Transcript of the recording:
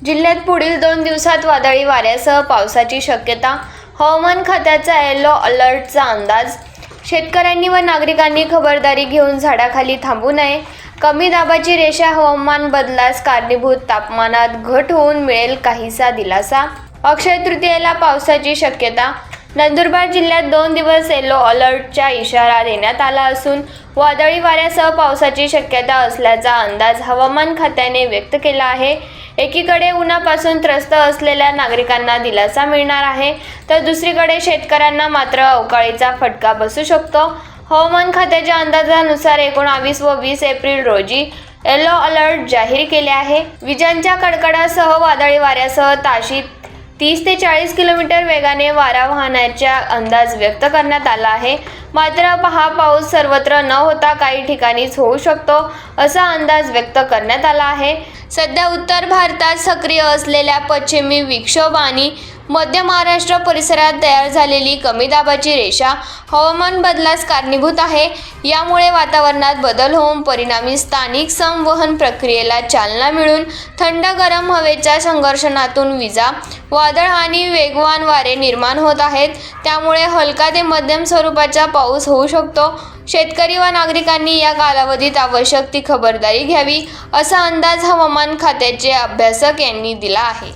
जिल्ह्यात पुढील 2 दिवसात वादळी वाऱ्यासह पावसाची शक्यता. हवामान खात्याचा येलो अलर्टचा अंदाज. शेतकऱ्यांनी व नागरिकांनी खबरदारी घेऊन झाडाखाली थांबू नये. कमी दाबाची रेषा हवामान बदलास कारणीभूत. तापमानात घट होऊन मिळेल काहीसा दिलासा. अक्षय तृतीयेला पावसाची शक्यता. नंदुरबार जिल्ह्यात 2 दिवस येलो अलर्टचा इशारा देण्यात आला असून वादळी वाऱ्यासह पावसाची शक्यता असल्याचा अंदाज हवामान खात्याने व्यक्त केला आहे. एकीकडे उन्हापासून त्रस्त असलेल्या नागरिकांना दिलासा मिळणार आहे, तर दुसरीकडे शेतकऱ्यांना मात्र अवकाळीचा फटका बसू शकतो. हवामान खात्याच्या अंदाजानुसार 19 व 20 एप्रिल रोजी येलो अलर्ट जाहीर केले आहे. विजांच्या कडकडासह वादळी वाऱ्यासह ताशी 30 ते 40 किलोमीटर वेगाने वारा वाहण्याचा अंदाज व्यक्त करण्यात आला आहे. मात्र हा पाऊस सर्वत्र न होता काही ठिकाणीच होऊ शकतो असा अंदाज व्यक्त करण्यात आला आहे. सध्या उत्तर भारतात सक्रिय असलेल्या पश्चिमी विक्षोभ आणि मध्य महाराष्ट्र परिसरात तयार झालेली कमी दाबाची रेषा हवामान बदलास कारणीभूत आहे. यामुळे वातावरणात बदल होऊन परिणामी स्थानिक संवहन प्रक्रियेला चालना मिळून थंड गरम हवेच्या संघर्षणातून विजा, वादळ आणि वेगवान वारे निर्माण होत आहेत. त्यामुळे हलका ते मध्यम स्वरूपाचा पाऊस होऊ शकतो. शेतकरी व नागरिकांनी या कालावधीत आवश्यक ती खबरदारी घ्यावी असा अंदाज हवामान खात्याचे अभ्यासक यांनी दिला आहे.